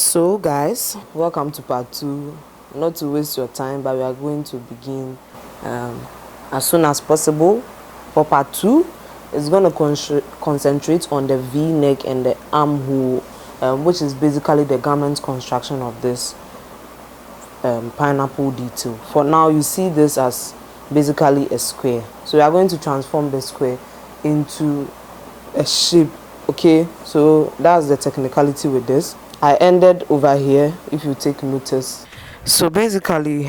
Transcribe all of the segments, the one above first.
So guys, welcome to part 2. Not to waste your time, but we are going to begin as soon as possible. For part 2, it's going to concentrate on the V-neck and the armhole, which is basically the garment construction of this pineapple detail. For now, you see this as basically a square, so we are going to transform the square into a shape. Okay, so that's the technicality with this. I ended over here, if you take notice. So basically,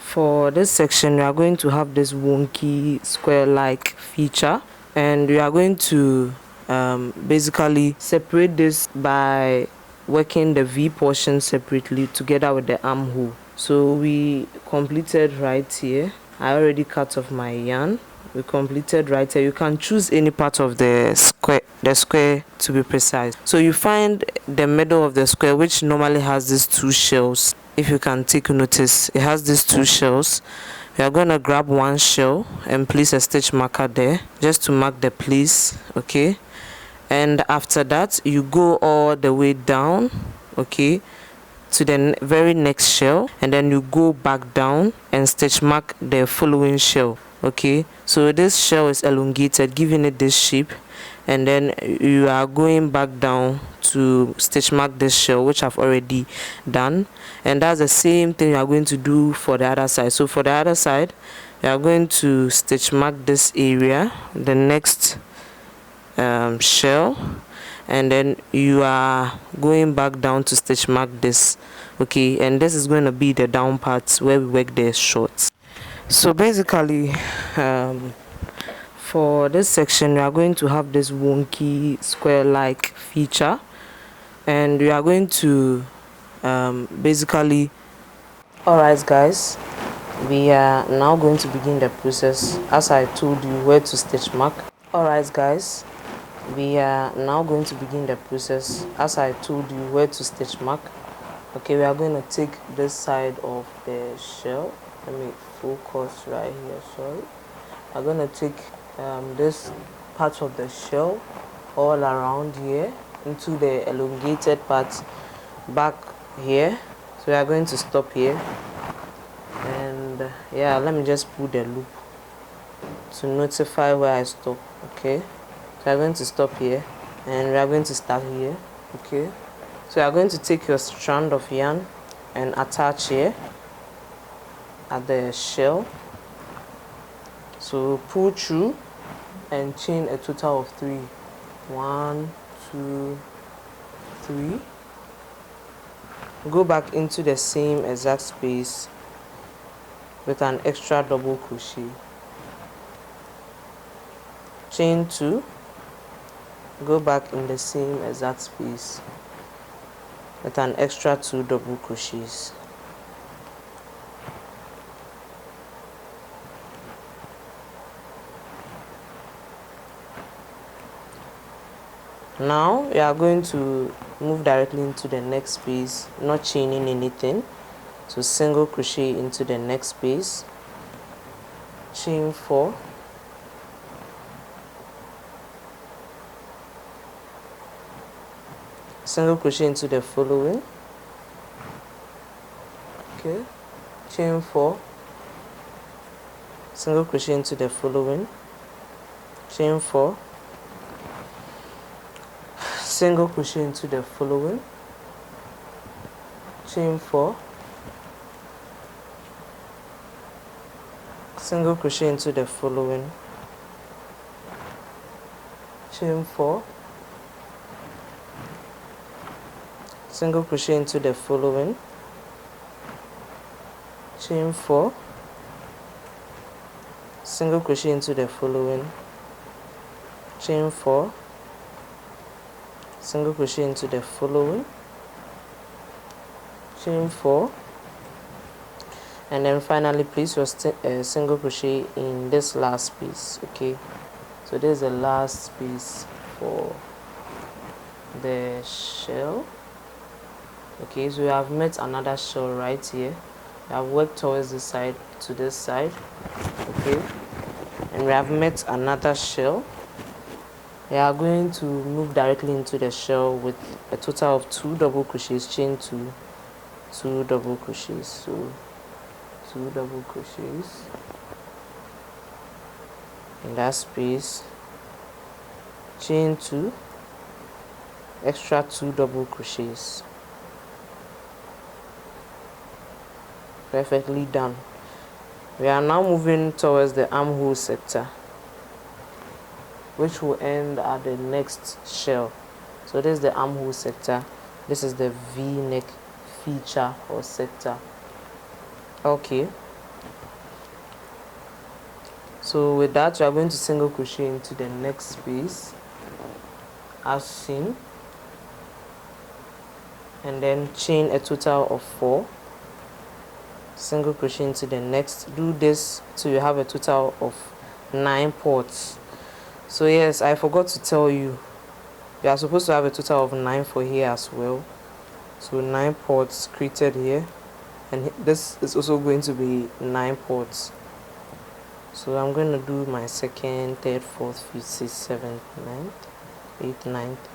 for this section, we are going to have this wonky square-like feature, and we are going to basically separate this by working the V portion separately together with the armhole. So we completed right here. I already cut off my yarn. We completed right here. You can choose any part of the square to be precise. So you find the middle of the square, which normally has these two shells. If you can take notice, it has these two shells. We are going to grab one shell and place a stitch marker there just to mark the place. Okay, and after that you go all the way down, okay, to the very next shell, and then you go back down and stitch mark the following shell. Okay, so this shell is elongated, giving it this shape, and then you are going back down to stitch mark this shell, which I've already done, and that's the same thing you are going to do for the other side. So for the other side, you are going to stitch mark this area, the next shell, and then you are going back down to stitch mark this. Okay, and this is going to be the down part where we work the shorts. So basically, for this section, we are going to have this wonky square-like feature, and we are going to basically, alright guys, we are now going to begin the process as I told you where to stitch mark. Alright guys, we are now going to begin the process as I told you where to stitch mark. Okay, we are going to take this side of the shell. Let me focus right here, sorry. I'm going to take this part of the shell all around here into the elongated part back here. So we are going to stop here, and yeah, let me just pull the loop to notify where I stop. Okay, so I'm going to stop here, and we are going to start here. Okay, so you are going to take your strand of yarn and attach here at the shell. So pull through and chain a total of 3. 1, 2, 3. Go back into the same exact space with an extra double crochet. Chain 2. Go back in the same exact space with an extra 2 double crochets. Now we are going to move directly into the next space, not chaining anything. So single crochet into the next space, chain 4, single crochet into the following. Okay, chain 4, single crochet into the following, chain 4, single crochet into the following, chain 4, single crochet into the following, chain 4, single crochet into the following, chain 4, single crochet into the following, chain 4, single crochet into the following, chain 4, and then finally place your single crochet in this last space. Okay, so this is the last space for the shell. Okay, so we have met another shell right here. We have worked towards this side to this side. Okay, and we have met another shell we are going to move directly into the shell with a total of 2 double crochets, chain 2, 2 double crochets, so 2 double crochets in that space, chain 2, extra 2 double crochets. Perfectly done. We are now moving towards the armhole sector, which will end at the next shell. So this is the armhole sector, this is the V-neck feature or sector. Okay, so with that we are going to single crochet into the next space as seen, and then chain a total of 4, single crochet into the next. Do this till you have a total of 9 ports. So yes, I forgot to tell you, you are supposed to have a total of 9 for here as well. So 9 ports created here, and this is also going to be 9 ports. So I'm going to do my second, third, fourth, fifth, sixth, seventh, ninth, eighth, ninth.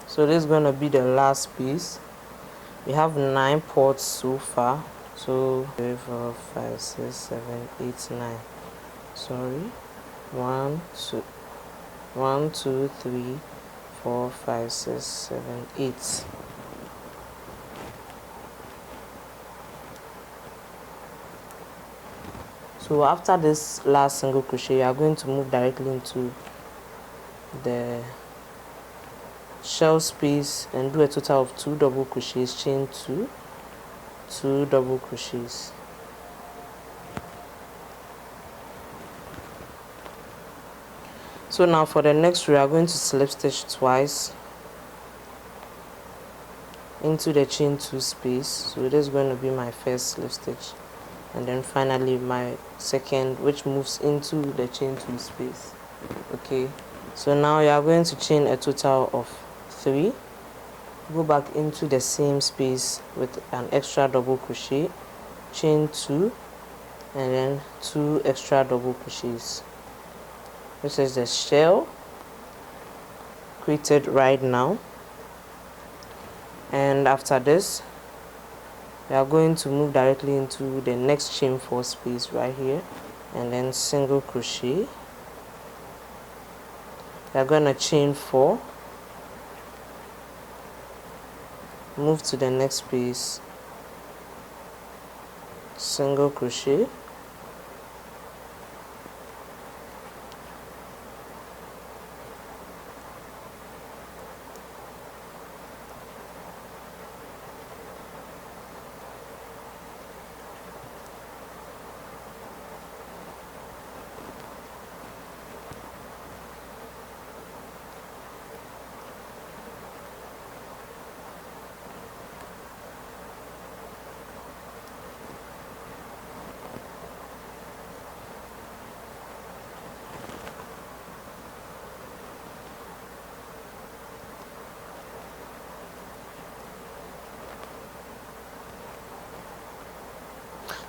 So this is going to be the last piece. We have 9 ports so far. So 3, 4, 5, 6, 7, 8, 9. Sorry. 1, 2, 1, 2, 3, 4, 5, 6, 7, 8. So after this last single crochet, you are going to move directly into the shell space and do a total of 2 double crochets, chain 2, 2 double crochets. So now for the next row, we are going to slip stitch twice into the chain 2 space. So this is going to be my first slip stitch, and then finally my second, which moves into the chain 2 space. Okay, so now you are going to chain a total of 3, go back into the same space with an extra double crochet, chain 2, and then 2 extra double crochets. This is the shell created right now, and after this we are going to move directly into the next chain 4 space right here, and then single crochet. We are going to chain 4, move to the next space, single crochet,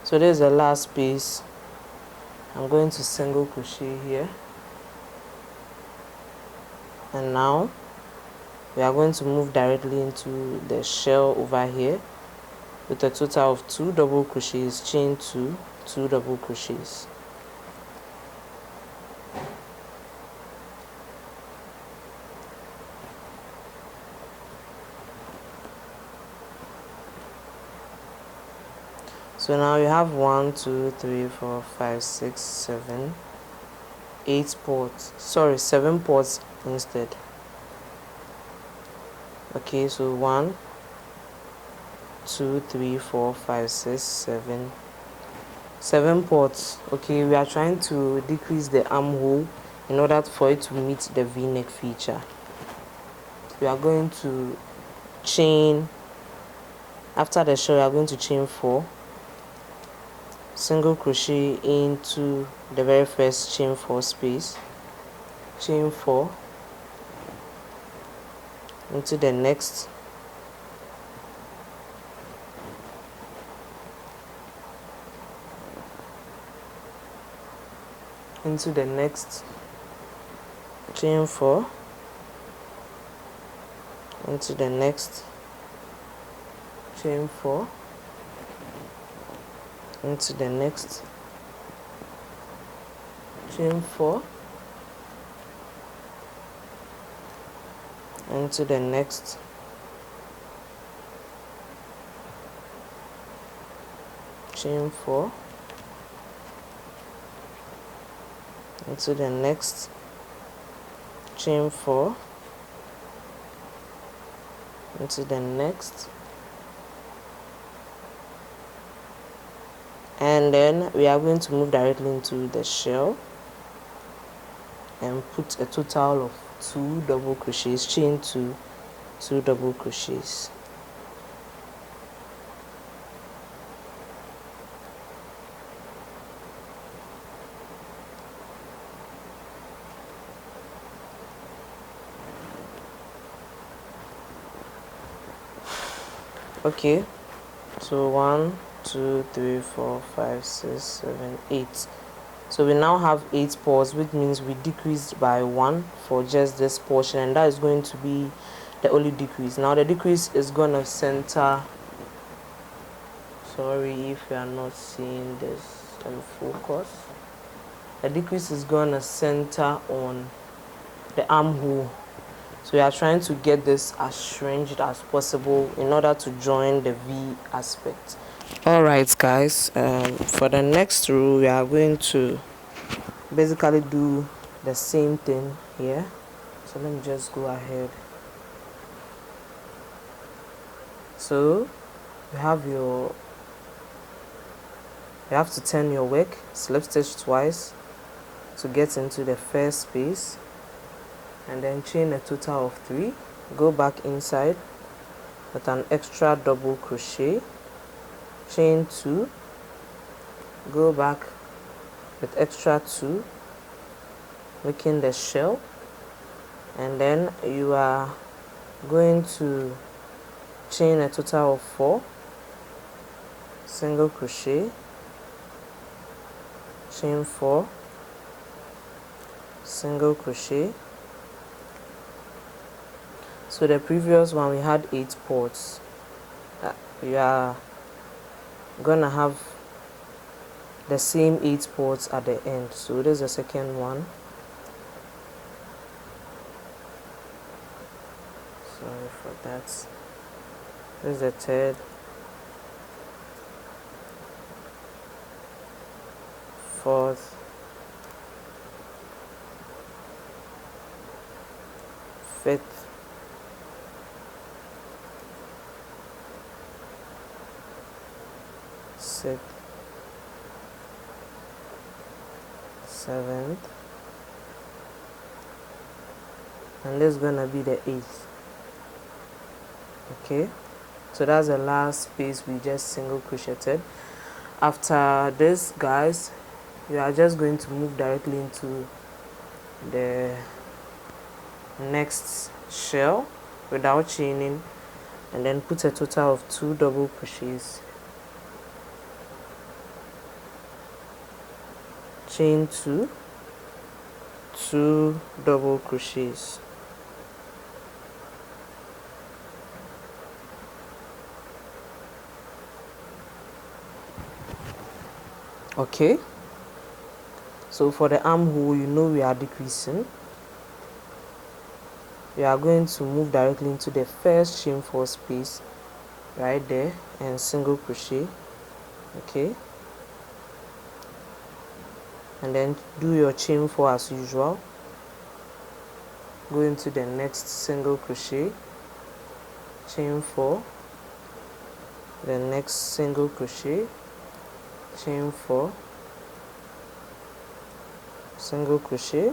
so this is the last piece. I'm going to single crochet here, and now we are going to move directly into the shell over here with a total of 2 double crochets, chain 2, 2 double crochets. So now you have 1, 2, 3, 4, 5, 6, 7, 8 ports. Sorry, 7 ports instead. Okay, so 1, 2, 3, 4, 5, 6, 7. 7 ports. Okay, we are trying to decrease the armhole in order for it to meet the V-neck feature. We are going to chain After the shell, we are going to chain 4, single crochet into the very first chain 4 space, chain 4 into the next, into the next, chain 4 into the next, chain 4 into the next, chain 4 into the next, chain 4 into the next, chain 4 into the next, and then we are going to move directly into the shell and put a total of 2 double crochets, chain 2 double crochets. Okay, so 1 2 3 4 5 6 7 8. So we now have 8 pulls, which means we decreased by 1 for just this portion, and that is going to be the only decrease. Now the decrease is gonna center, sorry if you are not seeing this in focus, the decrease is gonna center on the armhole. So we are trying to get this as shrinked as possible in order to join the V aspect. Alright guys, for the next row we are going to basically do the same thing here. So let me just go ahead. So you have to turn your work, slip stitch twice to get into the first space, and then chain a total of 3, go back inside with an extra double crochet, chain 2, go back with extra 2, making the shell, and then you are going to chain a total of 4, single crochet, chain 4, single crochet. So the previous one we had 8 ports. You are gonna have the same 8 ports at the end. So this is the second one. Sorry for that. This is the third, fourth, fifth, sixth, seventh, and this is gonna be the 8th. Okay, so that's the last space we just single crocheted. After this, guys, you are just going to move directly into the next shell without chaining, and then put a total of 2 double crochets, chain 2, 2 double crochets. Okay, so for the armhole, you know we are decreasing. We are going to move directly into the first chain 4 space right there and single crochet. Okay, and then do your chain 4 as usual, go into the next single crochet, chain 4, the next single crochet, chain 4, single crochet,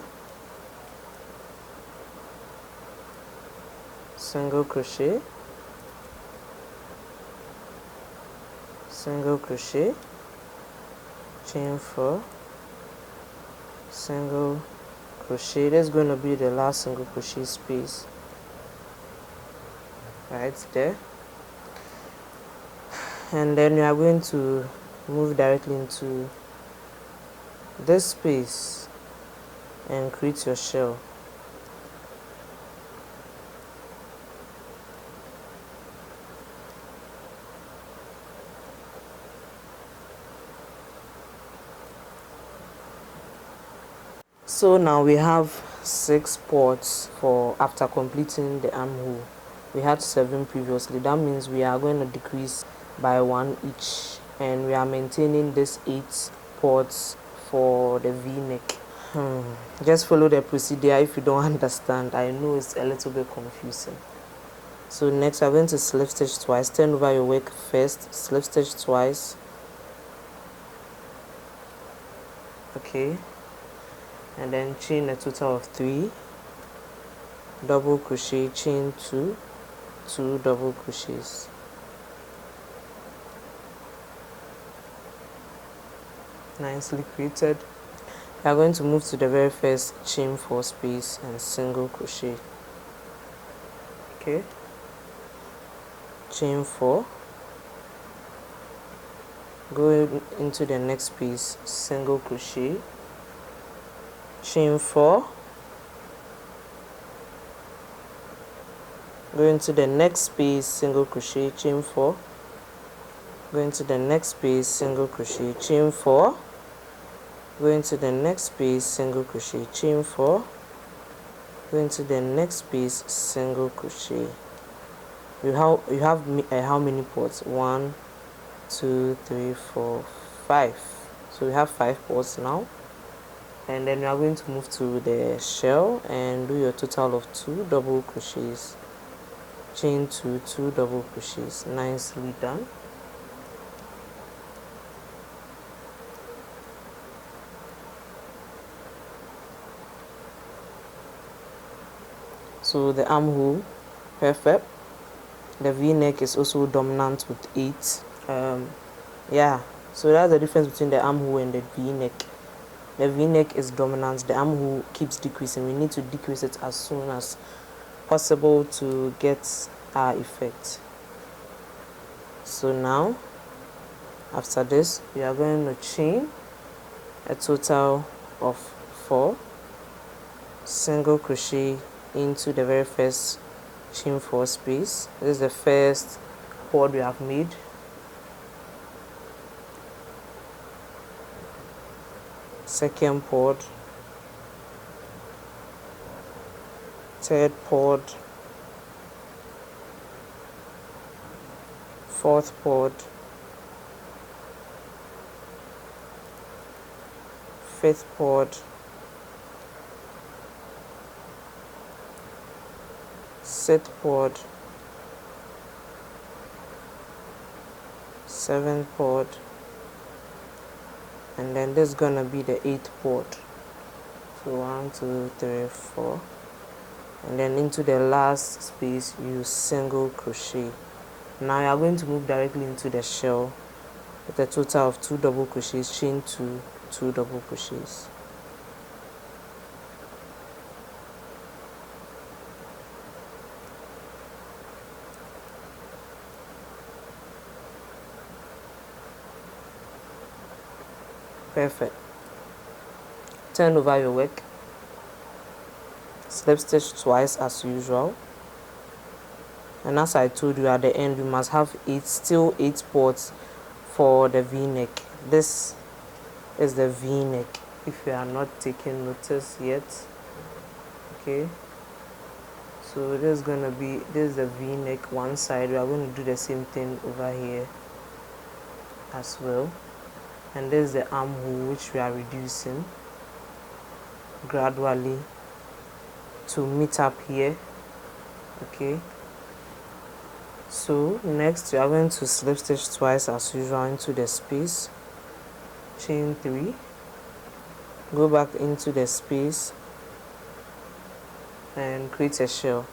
single crochet, single crochet, chain 4, single crochet. That's going to be the last single crochet space right there, and then you are going to move directly into this space and create your shell. So now we have 6 ports for after completing the armhole. We had 7 previously. That means we are going to decrease by 1 each, and we are maintaining this 8 ports for the V-neck. Just follow the procedure if you don't understand. I know it's a little bit confusing. So next we're going to slip stitch twice. Turn over your work first, slip stitch twice. Okay, and then chain a total of 3, double crochet, chain 2, 2 double crochets. Nicely created. We are going to move to the very first chain 4 space and single crochet. Okay, chain 4, go into the next space, single crochet, chain 4, go into the next space, single crochet, chain 4, go into the next space, single crochet, chain 4, go into the next space, single crochet, chain 4, go into the next space, single crochet. You have how many ports? 1, 2, 3, 4, 5. So we have 5 ports now, and then we are going to move to the shell and do your total of 2 double crochets, chain 2, 2 double crochets. Nicely done. So the armhole, perfect. The V-neck is also dominant with 8. Yeah, so that's the difference between the armhole and the V-neck. The V-neck is dominant, the armhole keeps decreasing. We need to decrease it as soon as possible to get our effect. So now, after this, we are going to chain a total of 4, single crochet into the very first chain 4 space. This is the first cord we have made. Second cord, third cord, fourth cord, fifth cord, sixth cord, seventh cord, and then this is gonna be the 8th port. So 1, 2, 3, 4, and then into the last space you single crochet. Now you are going to move directly into the shell with a total of 2 double crochets, chain 2, 2 double crochets. Perfect. Turn over your work, slip stitch twice as usual, and as I told you at the end, you must have still 8 ports for the V-neck. This is the V-neck if you are not taking notice yet. Okay, so this is the V-neck one side. We are going to do the same thing over here as well, and this is the armhole which we are reducing gradually to meet up here. Okay, so next we are going to slip stitch twice as usual into the space, chain 3, go back into the space and create a shell.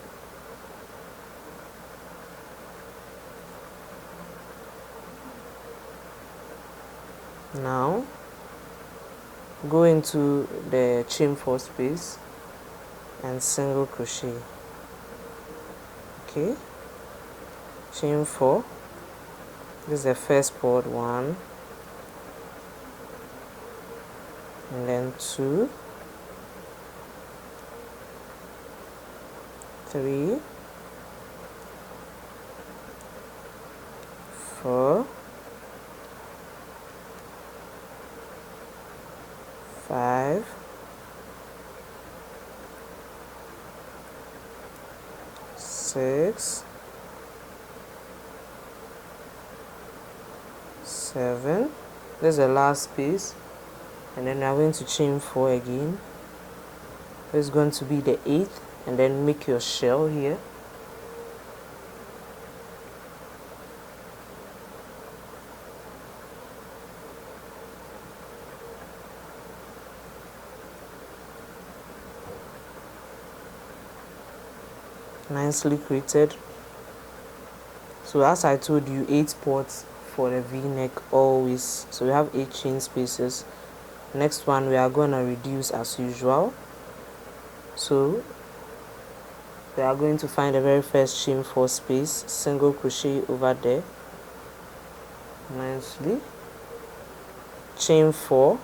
Now go into the chain 4 space and single crochet. Okay, chain 4. This is the first port, 1 and then 2, 3, 4, 5, 6, 7. This is the last space, and then we are going to chain 4 again. This is going to be the 8th, and then make your shell here. Nicely created. So as I told you, 8 ports for the v-neck always. So we have 8 chain spaces. Next one we are going to reduce as usual. So we are going to find the very first chain 4 space, single crochet over there nicely, chain 4,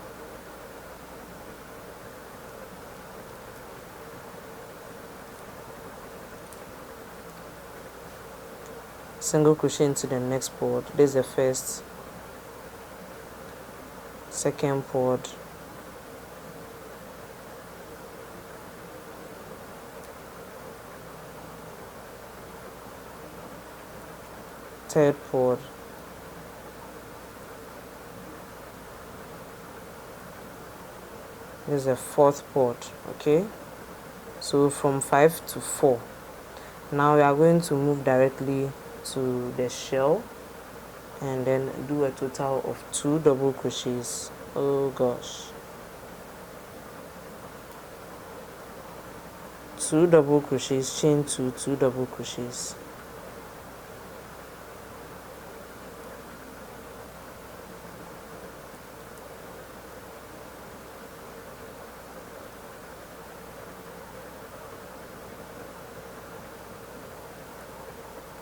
single crochet into the next port. This is the first, second port, third port, this is the fourth port. Okay, so from 5 to 4. Now we are going to move directly to the shell and then do a total of 2 double crochets. Oh gosh, 2 double crochets, chain 2, 2 double crochets.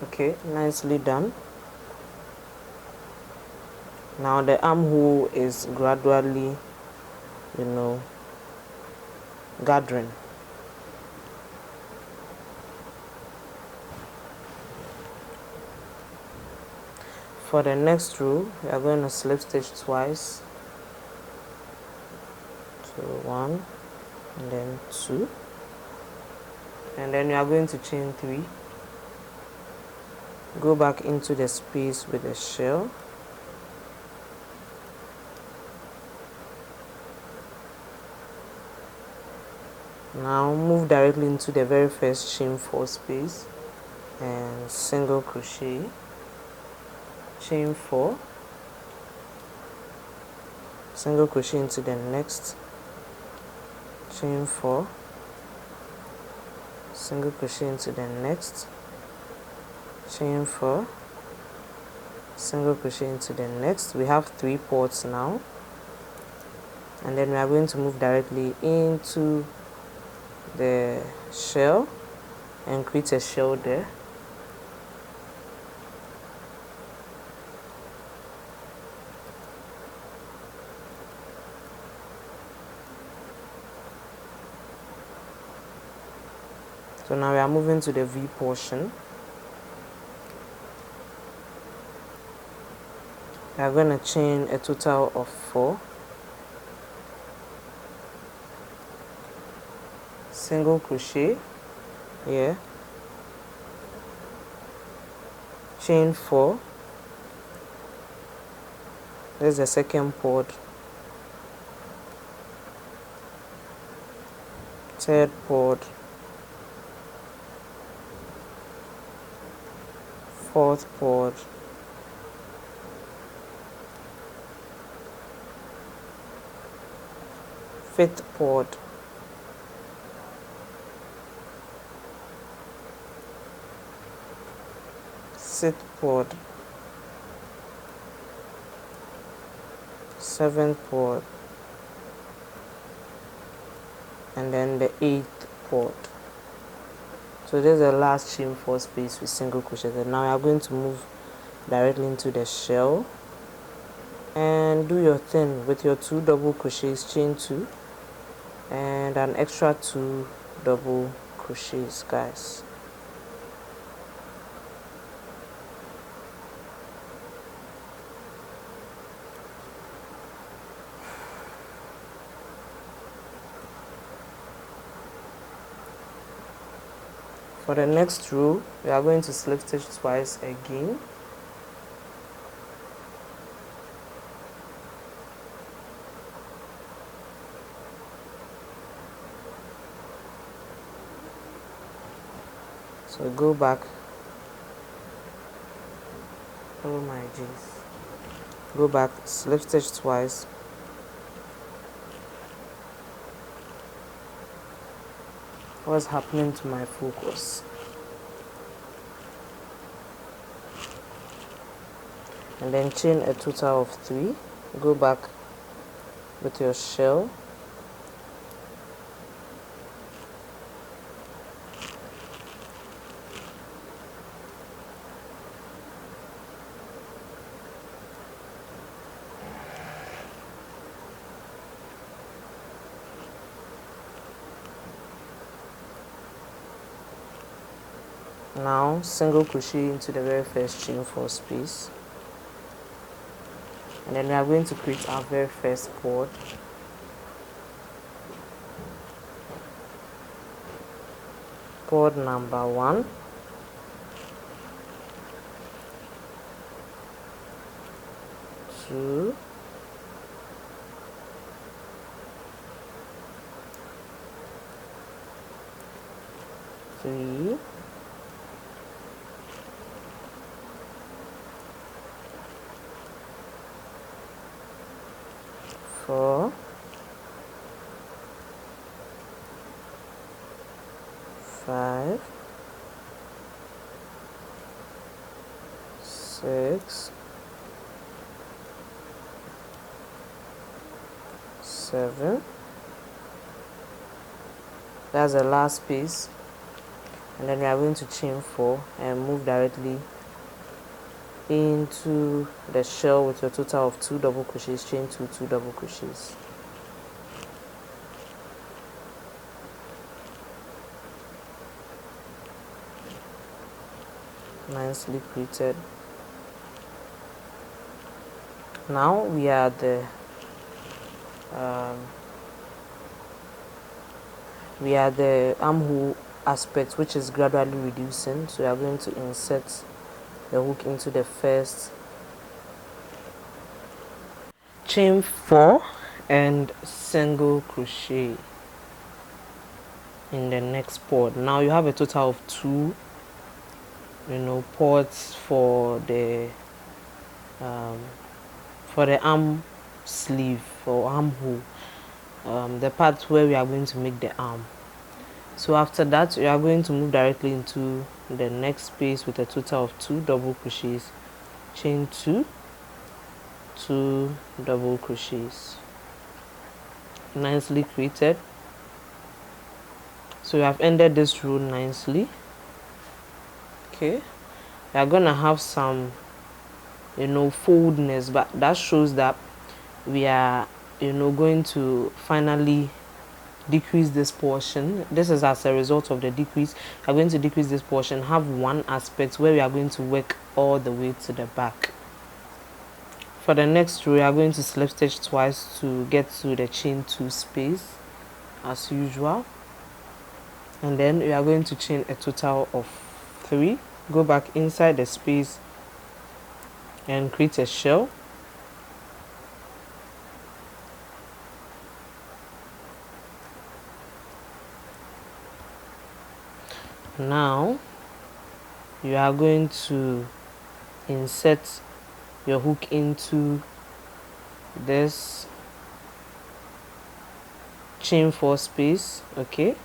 Okay, nicely done. Now the armhole is gradually, gathering. For the next row, we are going to slip stitch twice. So 1 and then 2, and then we are going to chain 3. Go back into the space with the shell. Now move directly into the very first chain 4 space and single crochet, chain 4, single crochet into the next, chain 4, single crochet into the next, chain 4, single crochet into the next. We have 3 ports now, and then we are going to move directly into the shell and create a shell there. So now we are moving to the V portion. We are going to chain a total of 4, single crochet here, chain 4, this is the second port, third port, fourth port, fifth port, sixth port, 7th port, and then the 8th port. So this is the last chain 4 space with single crochet. And now you are going to move directly into the shell and do your thing with your 2 double crochets, chain 2 and an extra 2 double crochets, guys. For the next row, we are going to slip stitch twice again. So go back. Oh my jeez. Go back, slip stitch twice. What's happening to my focus? And then chain a total of 3. Go back with your shell. Now single crochet into the very first chain 4 space, and then we are going to create our very first port. Port number 1, two, three, 4, 5, 6, 7. That's the last piece, and then we are going to chain 4 and move directly into the shell with a total of 2 double crochets, chain 2, 2 double crochets. Nicely pleated. Now we are the armhole aspect, which is gradually reducing. So we are going to insert the hook into the first, chain 4 and single crochet in the next port. Now you have a total of 2 ports for the arm sleeve or armhole, the part where we are going to make the arm. So after that, we are going to move directly into the next space with a total of 2 double crochets, chain 2, 2 double crochets. Nicely created. So we have ended this row nicely. Okay, we are gonna have some foldness, but that shows that we are going to finally decrease this portion. This is as a result of the decrease. We are going to decrease this portion, have one aspect where we are going to work all the way to the back. For the next row, we are going to slip stitch twice to get to the chain 2 space as usual, and then we are going to chain a total of 3. Go back inside the space and create a shell. Now you are going to insert your hook into this chain 4 space, okay,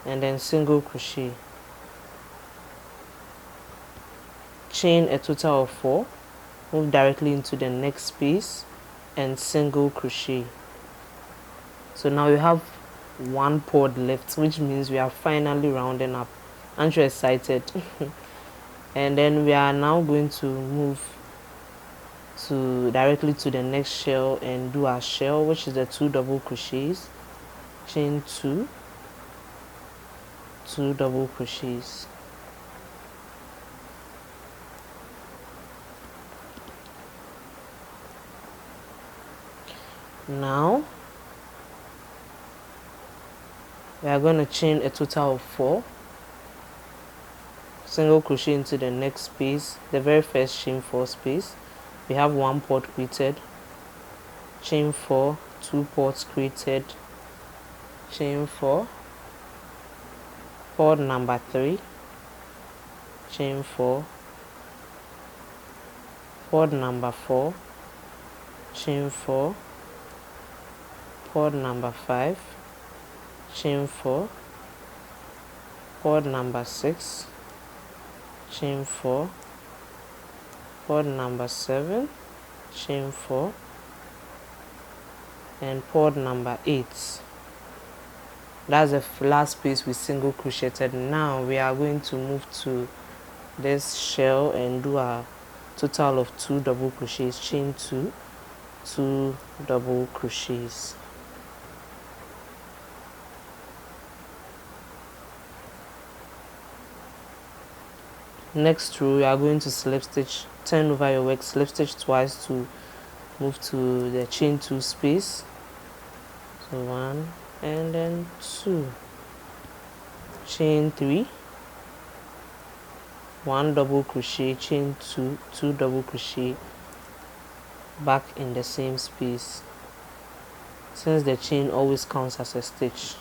and then single crochet, chain a total of 4, move directly into the next space and single crochet. So now we have one pod left, which means we are finally rounding up. Aren't you excited? And then we are now going to move directly to the next shell and do our shell, which is the 2 double crochets, chain 2, 2 double crochets. Now we are going to chain a total of 4, single crochet into the next space, the very first chain 4 space. We have 1 pod created, chain 4, 2 pods created, chain 4, pod number 3, chain 4, pod number 4, chain 4, pod number 5, chain 4, pod number 6, chain 4, pod number 7, chain 4, and pod number 8. That's the last space we single crocheted. Now we are going to move to this shell and do a total of 2 double crochets, chain 2, 2 double crochets. Next row, you are going to slip stitch, turn over your work, slip stitch twice to move to the chain 2 space. So 1 and then 2, chain 3, 1 double crochet, chain 2, 2 double crochet, back in the same space, since the chain always counts as a stitch.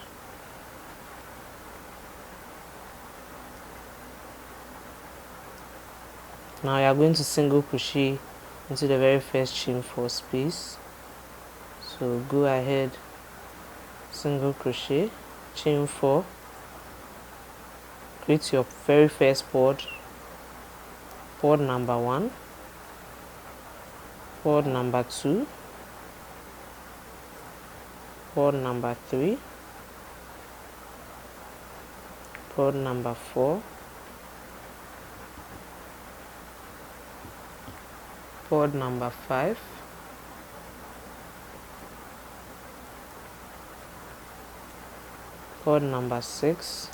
Now you are going to single crochet into the very first chain 4 space. So go ahead, single crochet, chain 4, create your very first pod, pod number 1, pod number 2, pod number 3, pod number 4, pod number 5, pod number 6,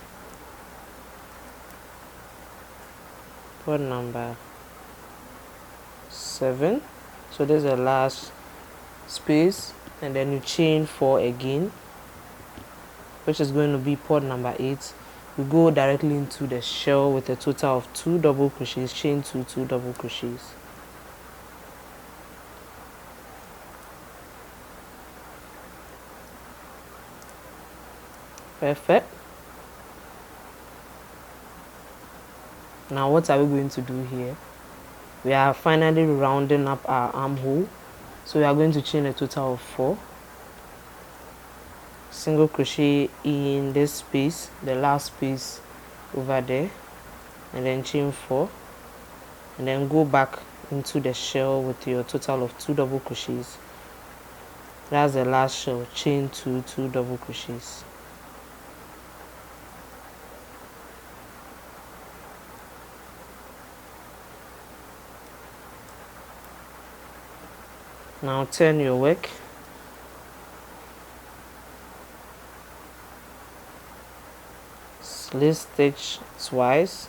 pod number 7. So this is the last space, and then you chain 4 again, which is going to be pod number 8. You go directly into the shell with a total of 2 double crochets, chain 2, 2 double crochets. Perfect. Now what are we going to do here? We are finally rounding up our armhole, so we are going to chain a total of 4, single crochet in this space, the last space over there, and then chain 4, and then go back into the shell with your total of 2 double crochets. That's the last shell, chain 2, 2 double crochets. Now turn your work, slip stitch twice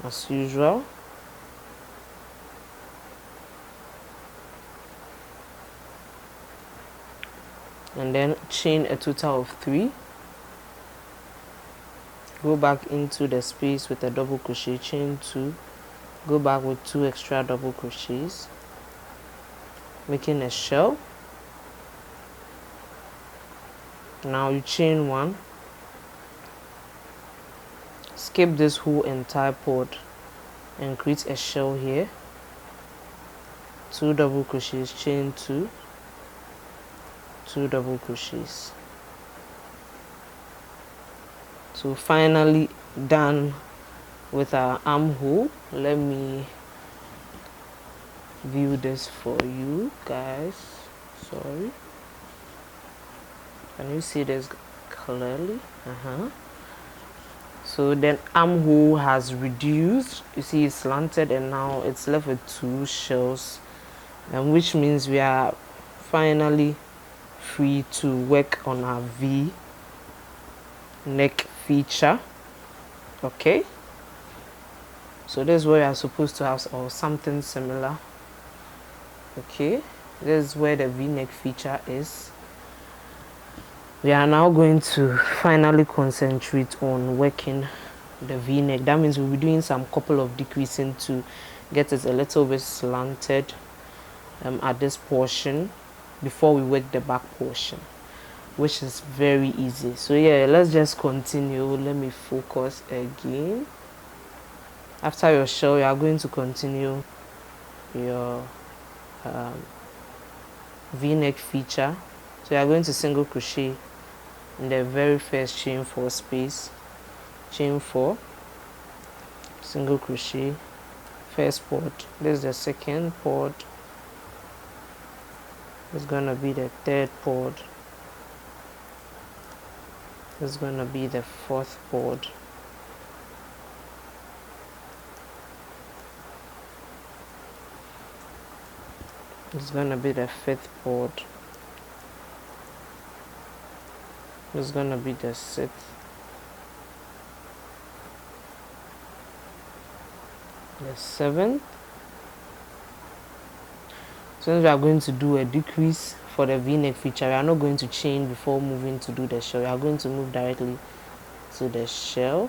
as usual, and then chain a total of 3, go back into the space with a double crochet, chain 2, go back with 2 extra double crochets, making a shell. Now you chain 1, skip this whole entire pod and create a shell here, 2 double crochets, chain 2, 2 double crochets. So finally done with our armhole. Let me view this for you guys. Sorry, can you see this clearly? So then armhole has reduced, you see it's slanted, and now it's left with 2 shells, and which means we are finally free to work on our V neck feature. Okay, so this is where you are supposed to have, or something similar. Okay, this is where the V neck feature is. We are now going to finally concentrate on working the V neck. That means we'll be doing some couple of decreasing to get it a little bit slanted at this portion before we work the back portion, which is very easy. So yeah, let's just continue. Let me focus again. After your shell, you are going to continue your V-neck feature. So you are going to single crochet in the very first chain 4 space, chain 4, single crochet, first port. This is the second port. It's gonna be the third port. It's gonna be the fourth port. It's gonna be the fifth port. It's gonna be the sixth, the seventh. Since we are going to do a decrease for the V-neck feature, we are not going to chain before moving to do the shell. We are going to move directly to the shell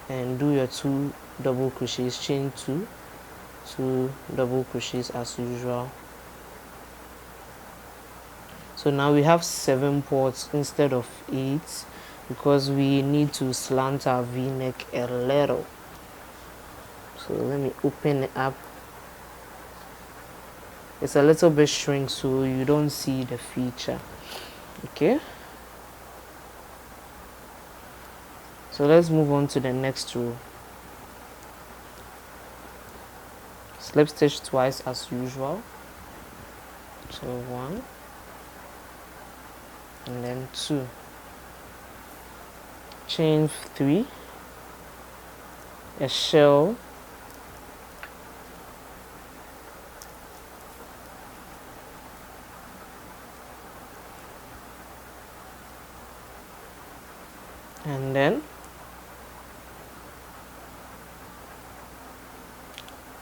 and do your 2 double crochets, chain 2, 2 double crochets as usual. So now we have 7 ports instead of 8 because we need to slant our V-neck a little. So let me open it up. It's a little bit shrink so you don't see the feature. Okay, so let's move on to the next row. Slip stitch twice as usual. So 1 and then 2, chain 3, a shell, and then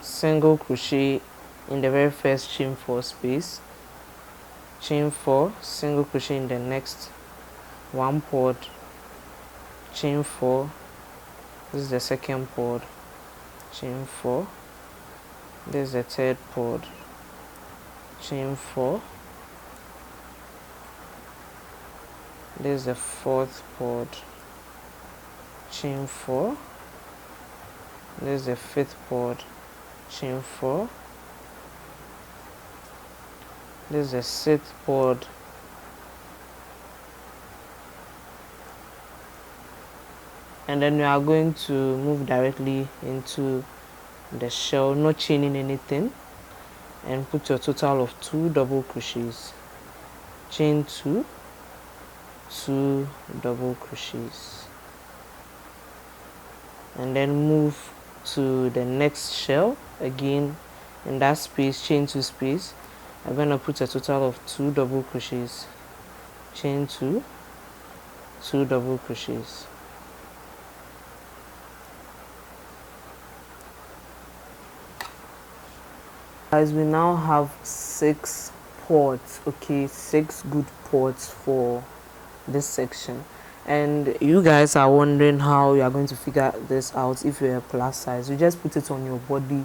single crochet in the very first chain 4 space, chain 4, single crochet in the next 1 port, chain 4, this is the second port, chain 4, this is the third port, chain 4, this is the fourth port, chain 4, this is the fifth port, chain 4, this is the sixth port, and then we are going to move directly into the shell, not chaining anything, and put your total of 2 double crochets, chain 2, 2 double crochets, and then move to the next shell again in that space, chain 2 space. I'm going to put a total of 2 double crochets, chain 2, 2 double crochets. Guys, we now have 6 ports. Okay, 6 good ports for this section, and you guys are wondering how you are going to figure this out. If you're a plus size, you just put it on your body.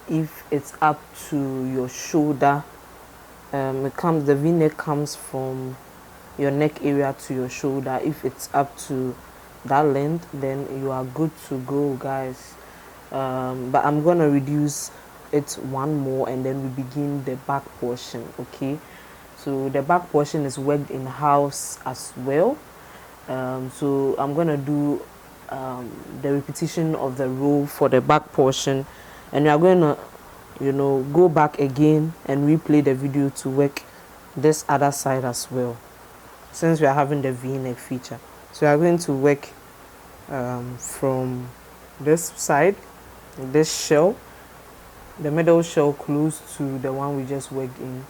If it's up to your shoulder, the V-neck comes from your neck area to your shoulder. If it's up to that length, then you are good to go, guys. But I'm gonna reduce it 1 more and then we begin the back portion. Okay, so the back portion is worked in house as well. So I'm gonna do the repetition of the row for the back portion, and we are going to go back again and replay the video to work this other side as well, since we are having the v-neck feature. So we are going to work from this side, this shell, the middle shell close to the one we just worked in,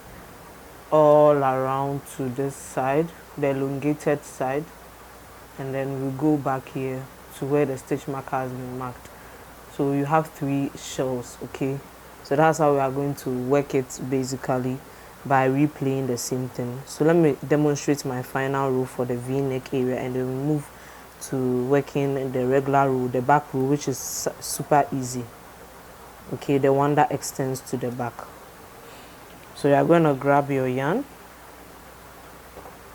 all around to this side, the elongated side, and then we go back here to where the stitch marker has been marked. So you have 3 shells, okay? So that's how we are going to work it, basically by replaying the same thing. So let me demonstrate my final row for the v-neck area, and then we move to working the regular row, the back row, which is super easy, okay, the one that extends to the back. So you are going to grab your yarn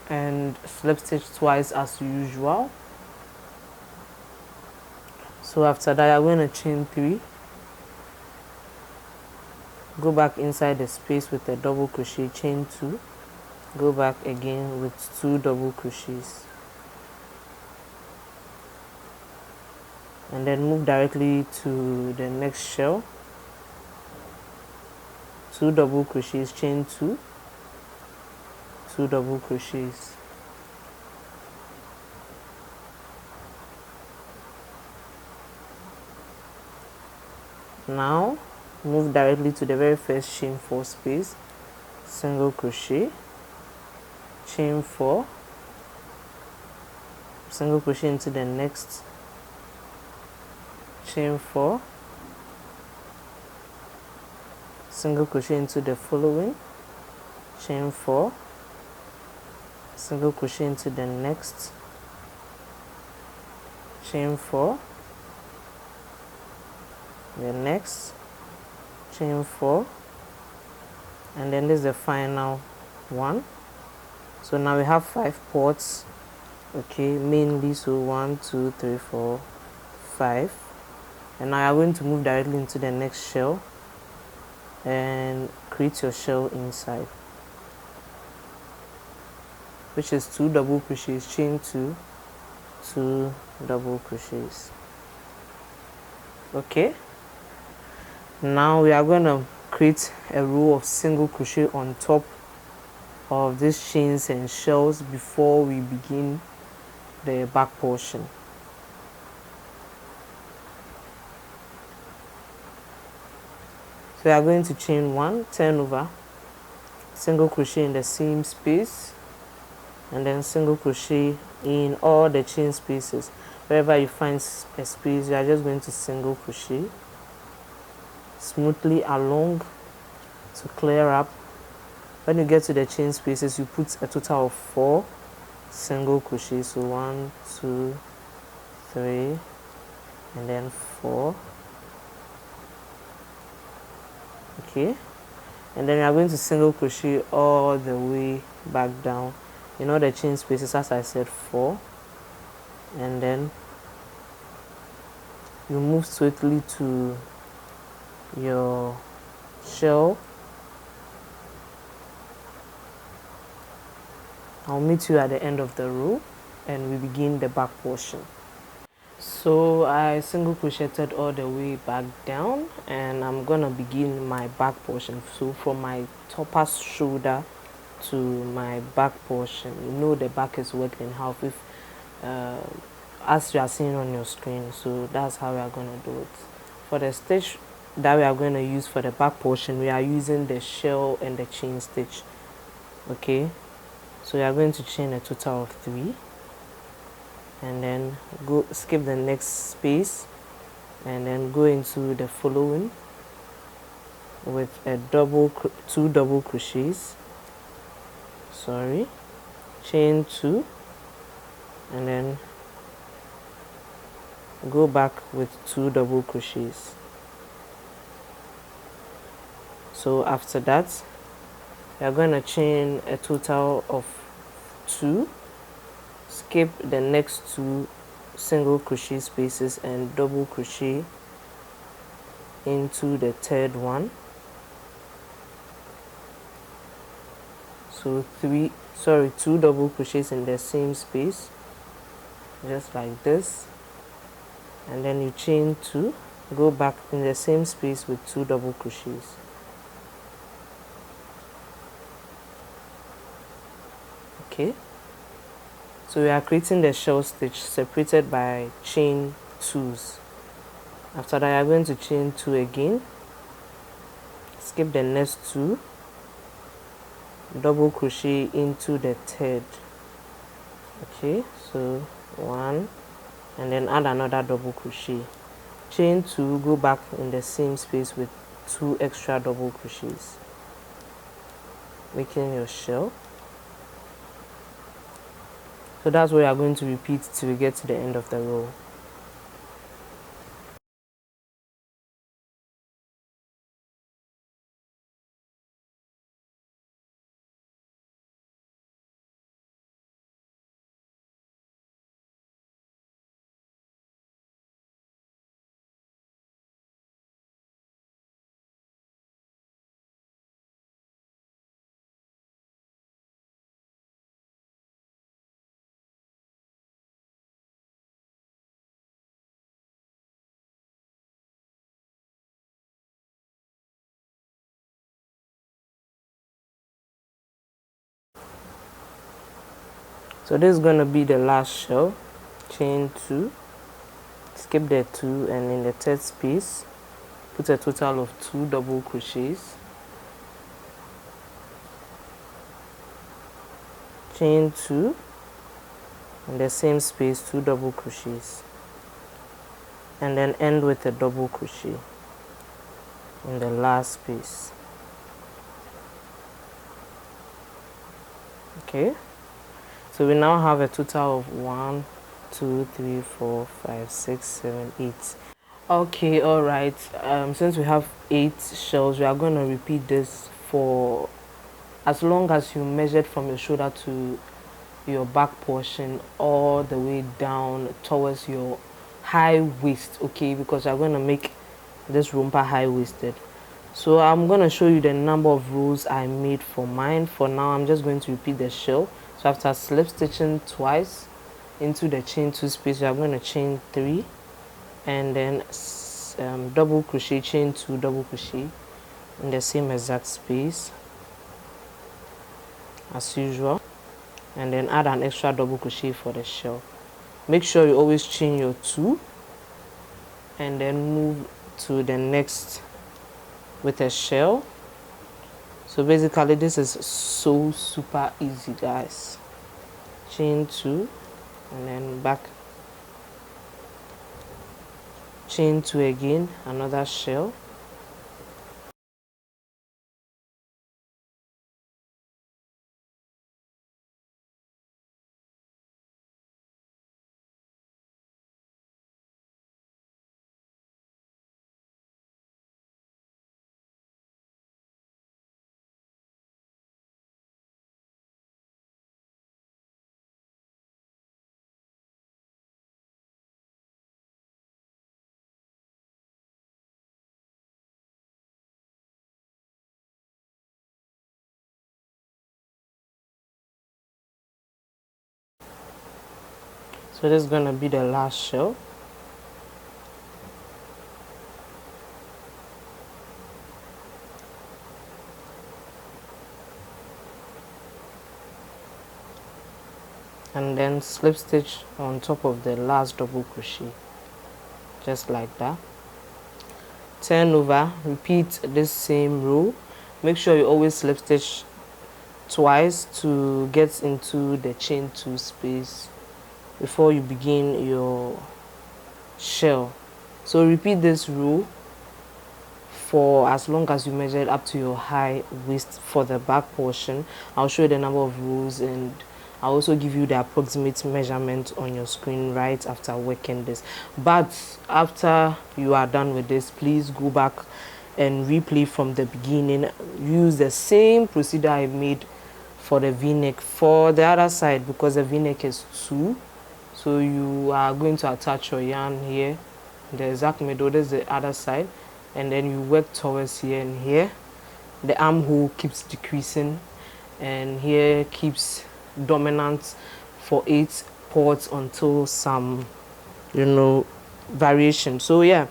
and slip stitch twice as usual. So after that, you are going to chain 3, go back inside the space with a double crochet, chain 2, go back again with 2 double crochets, and then move directly to the next shell, 2 double crochets, chain 2, 2 double crochets. Now move directly to the very first chain 4 space, single crochet, chain 4, single crochet into the next, chain 4, single crochet into the following, chain 4, single crochet into the next, chain 4, the next, chain 4, and then this is the final one. So now we have 5 pots, okay, mainly. So 1 2 3 4 5, and now you are going to move directly into the next shell and create your shell inside, which is 2 double crochets, chain 2, 2 double crochets. Okay, now we are going to create a row of single crochet on top of these chains and shells before we begin the back portion. So we are going to chain 1, turn over, single crochet in the same space, and then single crochet in all the chain spaces. Wherever you find a space, you are just going to single crochet smoothly along to clear up. When you get to the chain spaces, you put a total of 4 single crochets. So 1 2 3, and then 4. Okay, and then we are going to single crochet all the way back down in all the chain spaces, as I said, 4, and then you move swiftly to your shell. I'll meet you at the end of the row and we begin the back portion. So I single crocheted all the way back down, and I'm gonna begin my back portion. So from my topper shoulder to my back portion, the back is worked in half, if as you are seeing on your screen. So that's how we are going to do it. For the stitch that we are going to use for the back portion, we are using the shell and the chain stitch. Okay, so we are going to chain a total of 3, and then skip the next space and then go into the following with a 2 double crochets, chain 2, and then go back with 2 double crochets. So after that, we are going to chain a total of 2, skip the next 2 single crochet spaces and double crochet into the third one. So 2 double crochets in the same space, just like this, and then you chain 2, go back in the same space with 2 double crochets. Okay, so we are creating the shell stitch separated by chain 2s. After that, you are going to chain 2 again, skip the next 2, double crochet into the third. Okay, so 1, and then add another double crochet, chain 2, go back in the same space with 2 extra double crochets, making your shell. So that's what you are going to repeat till we get to the end of the row. So this is going to be the last shell. Chain 2, skip the 2, and in the third space put a total of 2 double crochets, chain 2, in the same space 2 double crochets, and then end with a double crochet in the last space. Okay, so we now have a total of 1, 2, 3, 4, 5, 6, 7, 8. Okay, all right. Since we have 8 shells, we are going to repeat this for as long as you measured from your shoulder to your back portion all the way down towards your high waist. Okay, because we are going to make this romper high waisted. So I'm going to show you the number of rows I made for mine. For now, I'm just going to repeat the shell. So after slip stitching twice into the chain 2 space, you are going to chain 3, and then double crochet, chain 2, double crochet in the same exact space as usual, and then add an extra double crochet for the shell. Make sure you always chain your 2 and then move to the next with a shell. So basically this is so super easy, guys. Chain 2 and then back, chain 2 again, another shell, so this is gonna be the last shell. And then slip stitch on top of the last double crochet, just like that. Turn over, repeat this same row. Make sure you always slip stitch twice to get into the chain 2 space before you begin your shell. So repeat this row for as long as you measured up to your high waist for the back portion. I'll show you the number of rows, and I'll also give you the approximate measurement on your screen right after working this. But after you are done with this, please go back and replay from the beginning. Use the same procedure I made for the v-neck for the other side, because the v-neck is 2. So you are going to attach your yarn here, the exact middle, this is the other side, and then you work towards here, and here the armhole keeps decreasing and here keeps dominant for 8 ports until some variation. So yeah,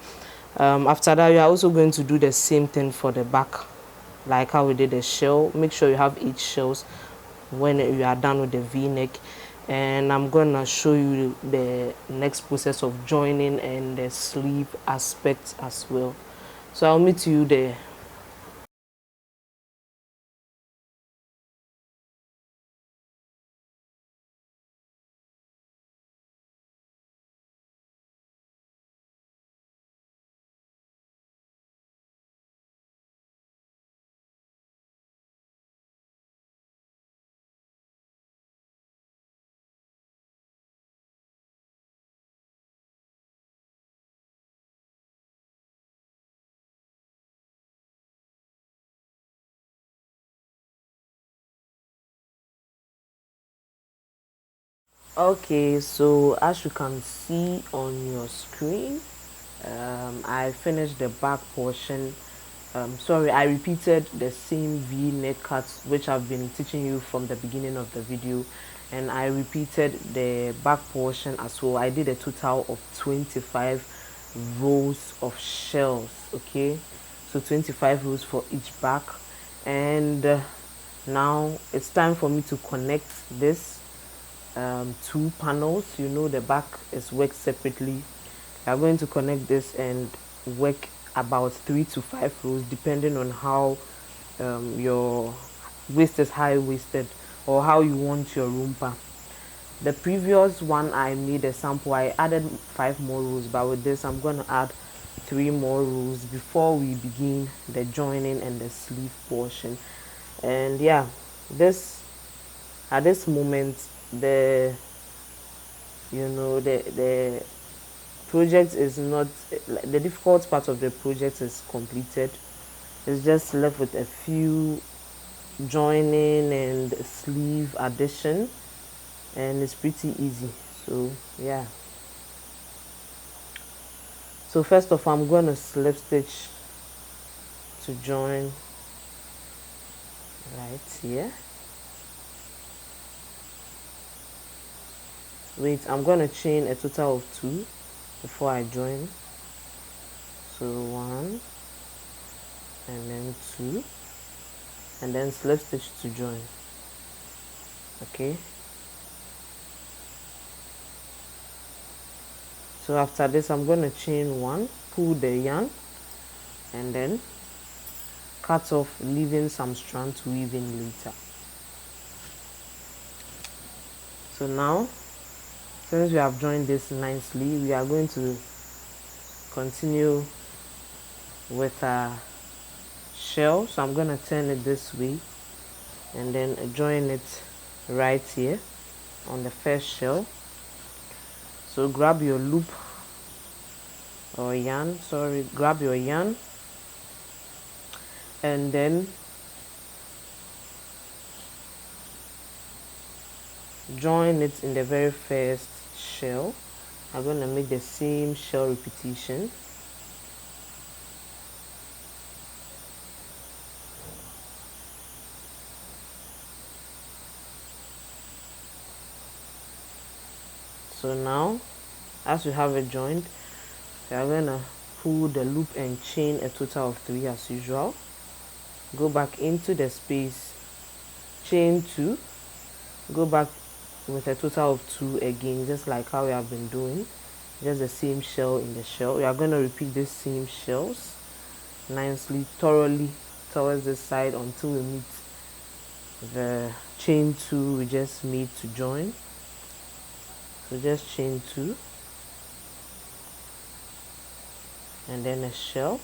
after that you are also going to do the same thing for the back, like how we did the shell. Make sure you have 8 shells when you are done with the v-neck. And I'm gonna show you the next process of joining and the sleeve aspect as well. So I'll meet you there. Okay, so as you can see on your screen, I finished the back portion. Sorry, I repeated the same v-neck cuts which I've been teaching you from the beginning of the video, and I repeated the back portion as well. I did a total of 25 rows of shells. Okay, so 25 rows for each back. And now it's time for me to connect this two panels. You know, the back is worked separately. You are going to connect this and work about 3 to 5 rows depending on how your waist is high waisted or how you want your romper. The previous one I made a sample, I added 5 more rows, but with this I'm going to add 3 more rows before we begin the joining and the sleeve portion. And yeah, this at this moment, the the project is not, the difficult part of the project is completed. It's just left with a few joining and sleeve addition, and it's pretty easy. So yeah, so first of all, I'm going to slip stitch to join right here. Wait, I'm going to chain a total of 2 before I join. So 1 and then 2, and then slip stitch to join. Okay, so after this I'm going to chain 1, pull the yarn, and then cut off, leaving some strand to weave in later. So now, since we have joined this nicely, we are going to continue with our shell. So I'm going to turn it this way and then join it right here on the first shell. So grab your loop or yarn, grab your yarn, and then join it in the very first shell. I'm going to make the same shell repetition. So now, as you have it joined, we are going to pull the loop and chain a total of 3 as usual. Go back into the space, chain 2, go back with a total of 2 again, just like how we have been doing, just the same shell in the shell. We are going to repeat the same shells nicely, thoroughly towards this side until we meet the chain 2 we just made to join. So just chain 2 and then a shell,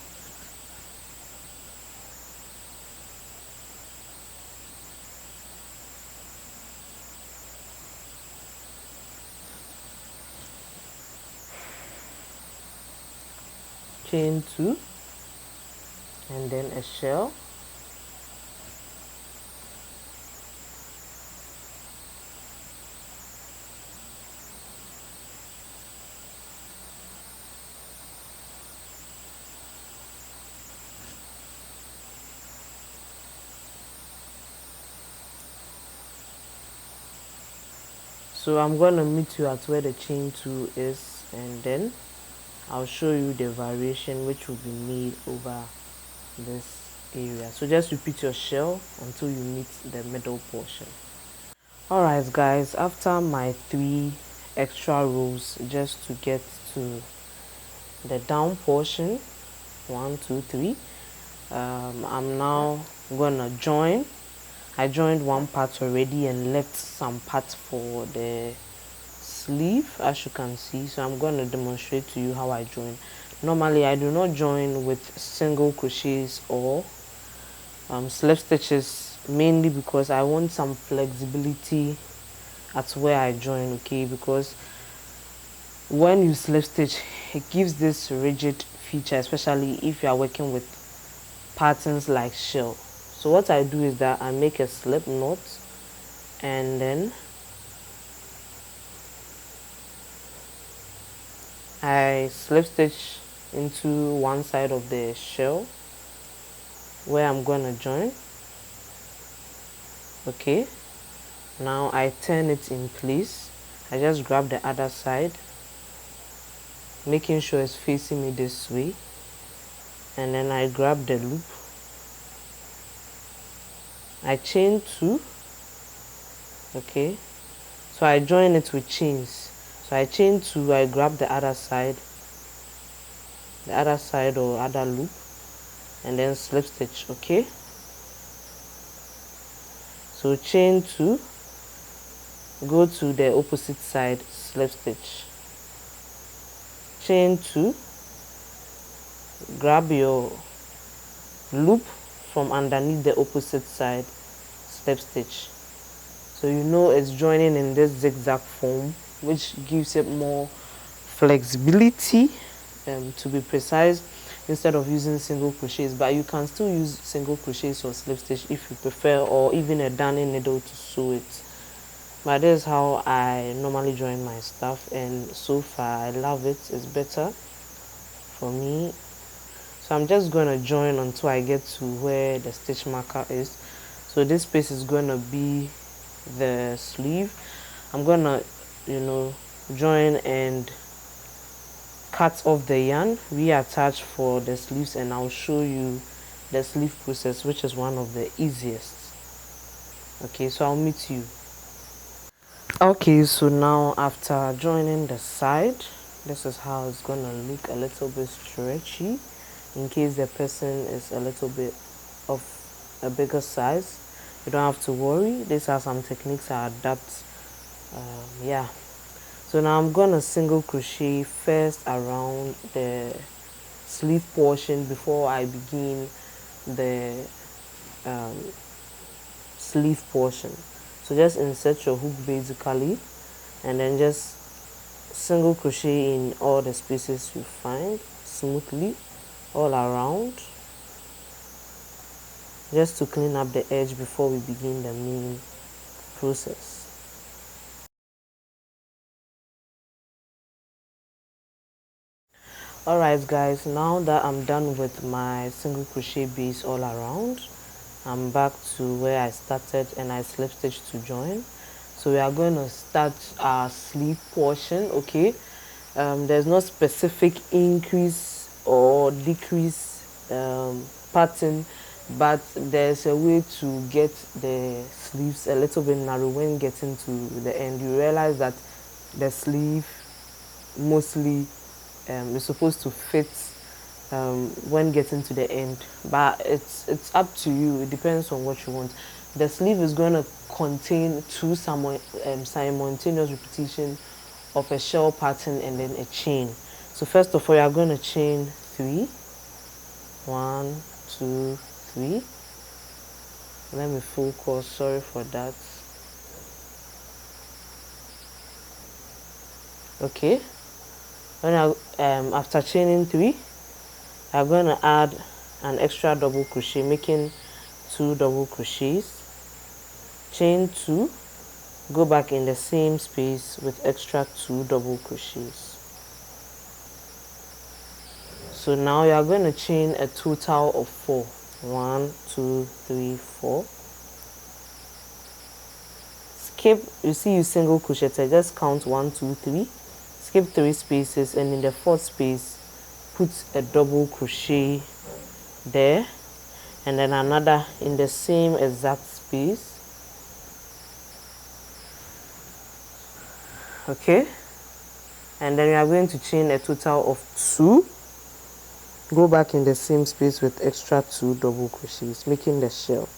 chain 2 and then a shell, so I'm going to meet you at where the chain 2 is, and then I'll show you the variation which will be made over this area. So just repeat your shell until you meet the middle portion. Alright guys, after my 3 extra rows just to get to the down portion, 1 2 3, I'm now gonna join. I joined one part already and left some parts for the sleeve, as you can see. So I'm going to demonstrate to you how I join. Normally I do not join with single crochets or slip stitches, mainly because I want some flexibility at where I join, okay? Because when you slip stitch, it gives this rigid feature, especially if you are working with patterns like shell. So what I do is that I make a slip knot and then I slip stitch into one side of the shell where I'm gonna join. Okay, now I turn it in place. I just grab the other side, making sure it's facing me this way, and then I grab the loop. I chain 2. Okay, so I join it with chains. So I chain 2, I grab the other side or other loop, and then slip stitch. Okay, so chain 2, go to the opposite side, slip stitch, chain 2, grab your loop from underneath the opposite side, slip stitch. So you know it's joining in this zigzag form, which gives it more flexibility, to be precise, instead of using single crochets. But you can still use single crochets or slip stitch if you prefer, or even a darning needle to sew it. But this is how I normally join my stuff, and so far I love it. It's better for me. So I'm just going to join until I get to where the stitch marker is. So this space is going to be the sleeve. I'm going to, join and cut off the yarn, reattach for the sleeves, and I'll show you the sleeve process, which is one of the easiest. Okay, so I'll meet you. Okay, so now after joining the side, this is how it's gonna look, a little bit stretchy, in case the person is a little bit of a bigger size. You don't have to worry. These are some techniques I adapt. Yeah, so now I'm gonna single crochet first around the sleeve portion before I begin the sleeve portion. So just insert your hook basically, and then just single crochet in all the spaces you find smoothly all around, just to clean up the edge before we begin the main process. Alright guys, now that I'm done with my single crochet base all around, I'm back to where I started and I slip stitched to join. So we are going to start our sleeve portion. Okay, there's no specific increase or decrease pattern, but there's a way to get the sleeves a little bit narrow when getting to the end. You realize that the sleeve mostly is supposed to fit when getting to the end, but it's up to you. It depends on what you want. The sleeve is going to contain 2 simultaneous repetition of a shell pattern and then a chain. So first of all, you are going to chain 3, 1 2 3. Let me focus, sorry for that. Okay, when after chaining 3, I'm going to add an extra double crochet, making 2 double crochets, chain 2, go back in the same space with extra 2 double crochets. So now you are going to chain a total of 4. 1 2 3 4. Skip, you see you single crocheted, just count 1 2 3, skip 3 spaces, and in the 4th space put a double crochet there, and then another in the same exact space. Okay, and then we are going to chain a total of 2. Go back in the same space with extra 2 double crochets, making the shell.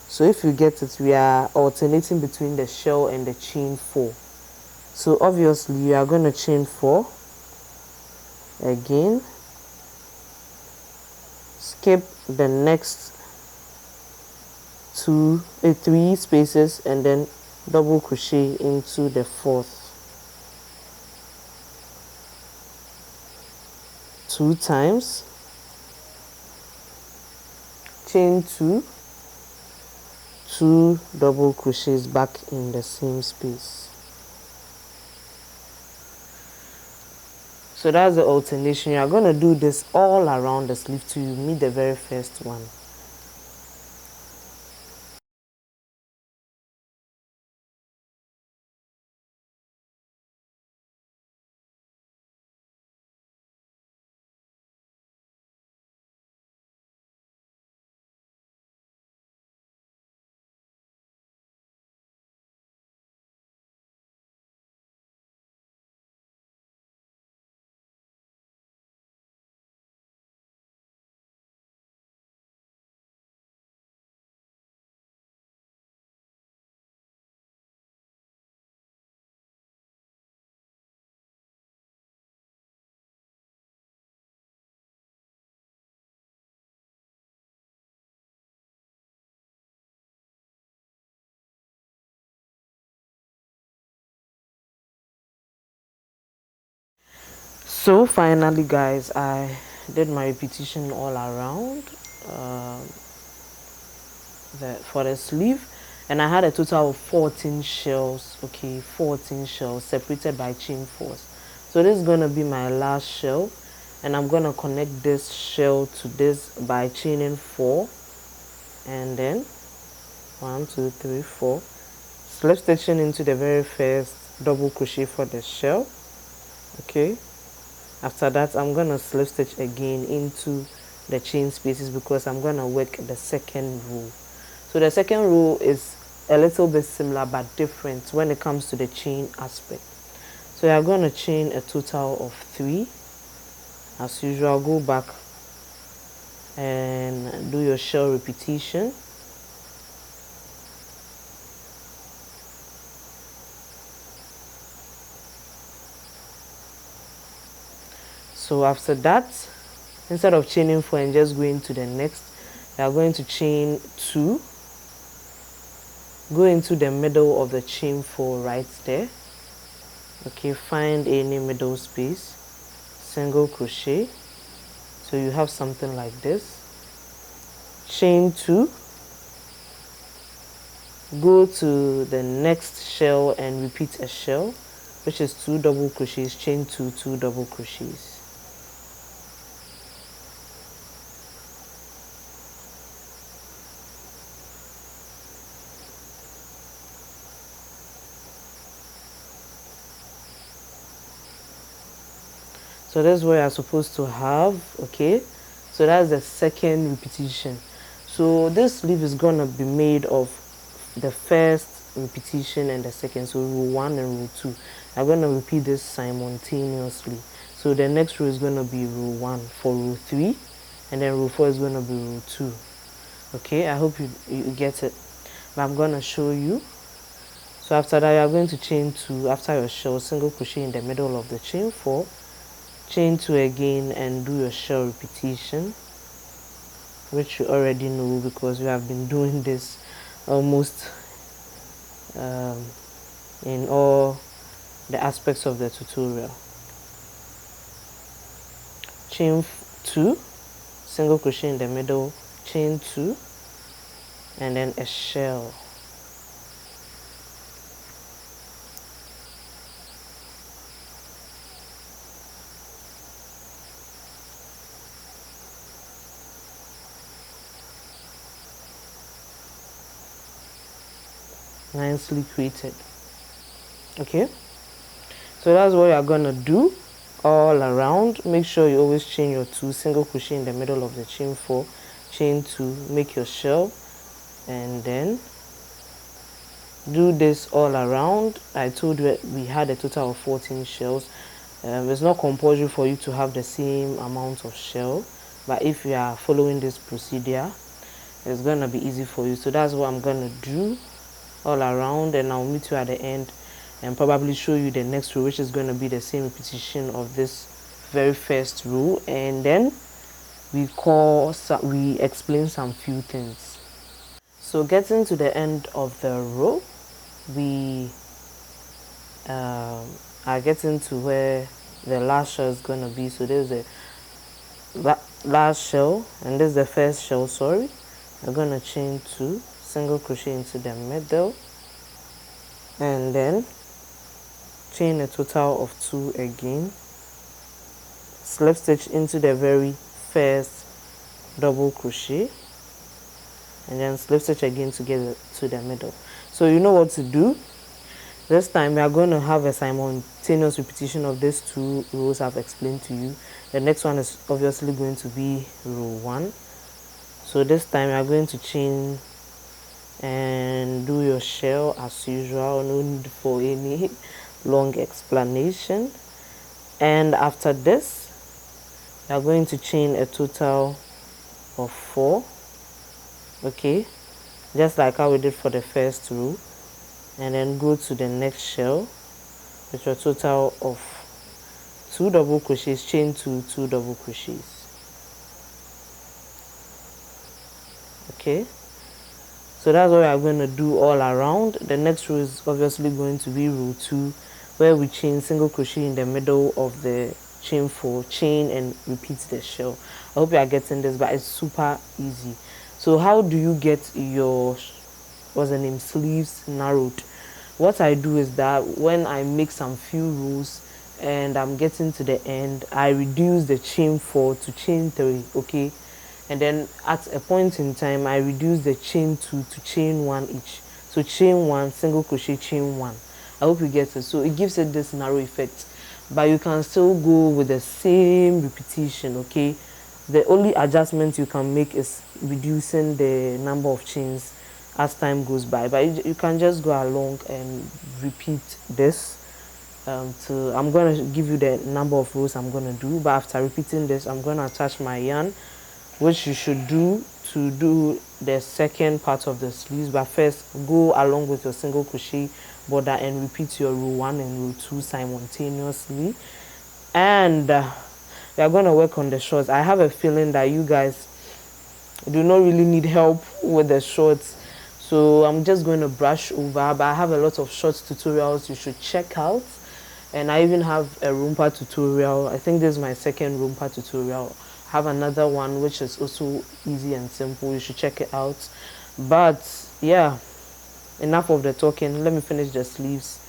So if you get it, we are alternating between the shell and the chain 4. So obviously you are going to chain 4 again, skip the next 3 spaces, and then double crochet into the 4th 2 times, chain 2, 2 double crochets back in the same space. So that's the alternation. You are going to do this all around the sleeve till you meet the very first one. So finally guys, I did my repetition all around for the sleeve, and I had a total of 14 shells. Okay, 14 shells separated by chain 4s. So this is going to be my last shell, and I'm going to connect this shell to this by chaining 4, and then 1 2 3 4, slip stitching into the very first double crochet for the shell. Okay, after that I'm going to slip stitch again into the chain spaces because I'm going to work the second row. So the second row is a little bit similar but different when it comes to the chain aspect. So you're going to chain a total of 3. As usual, go back and do your shell repetition. So after that, instead of chaining 4 and just going to the next, you are going to chain 2, go into the middle of the chain 4 right there. Okay, find any middle space, single crochet, so you have something like this. Chain 2, go to the next shell and repeat a shell, which is 2 double crochets, chain 2, 2 double crochets. So that's what you're supposed to have. Okay, so that's the second repetition. So this sleeve is gonna be made of the first repetition and the second, so row 1 and row 2. I'm gonna repeat this simultaneously. So the next row is gonna be row 1 for row 3, and then row 4 is gonna be row 2. Okay, I hope you get it, but I'm gonna show you. So after that, you are going to chain 2 after your shell, single crochet in the middle of the chain 4, chain 2 again, and do your shell repetition, which you already know because we have been doing this almost in all the aspects of the tutorial. Chain 2, single crochet in the middle, chain 2, and then a shell. Nicely created. Okay, so that's what you're gonna do all around. Make sure you always chain your 2, single crochet in the middle of the chain 4, chain 2, make your shell, and then do this all around. I told you we had a total of 14 shells. It's not compulsory for you to have the same amount of shell, but if you are following this procedure, it's gonna be easy for you. So that's what I'm gonna do all around, and I'll meet you at the end and probably show you the next row, which is going to be the same repetition of this very first row, and then we explain some few things. So getting to the end of the row, we are getting to where the last shell is going to be. So there's the last shell, and this is the first shell, sorry. We're going to chain 2, single crochet into the middle, and then chain a total of 2 again, slip stitch into the very first double crochet, and then slip stitch again to get to the middle. So you know what to do. This time we are going to have a simultaneous repetition of these 2 rows I've explained to you. The next one is obviously going to be row 1. So this time we are going to chain and do your shell as usual, no need for any long explanation. And after this, we are going to chain a total of 4, okay, just like how we did for the first row, and then go to the next shell with a total of 2 double crochets, chain 2 double crochets, okay. So that's what we are going to do all around. The next row is obviously going to be row 2, where we chain single crochet in the middle of the chain 4, chain and repeat the shell. I hope you are getting this, but it's super easy. So how do you get your sleeves narrowed? What I do is that when I make some few rows and I'm getting to the end, I reduce the chain 4 to chain 3, okay, and then at a point in time I reduce the chain 2 to chain 1 each. So chain 1, single crochet, chain 1. I hope you get it. So it gives it this narrow effect, but you can still go with the same repetition, okay. The only adjustment you can make is reducing the number of chains as time goes by, but you can just go along and repeat this. I'm going to give you the number of rows I'm going to do, but after repeating this, I'm going to attach my yarn, which you should do to do the second part of the sleeves. But first, go along with your single crochet border and repeat your row 1 and row 2 simultaneously. And we are going to work on the shorts. I have a feeling that you guys do not really need help with the shorts, so I'm just going to brush over, but I have a lot of short tutorials you should check out, and I even have a romper tutorial. I think this is my second romper tutorial. I have another one which is also easy and simple. You should check it out. But yeah, enough of the talking. Let me finish the sleeves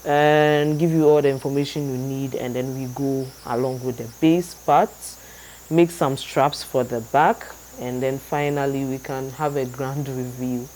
and give you all the information you need, and then we go along with the base parts, make some straps for the back, and then finally we can have a grand review.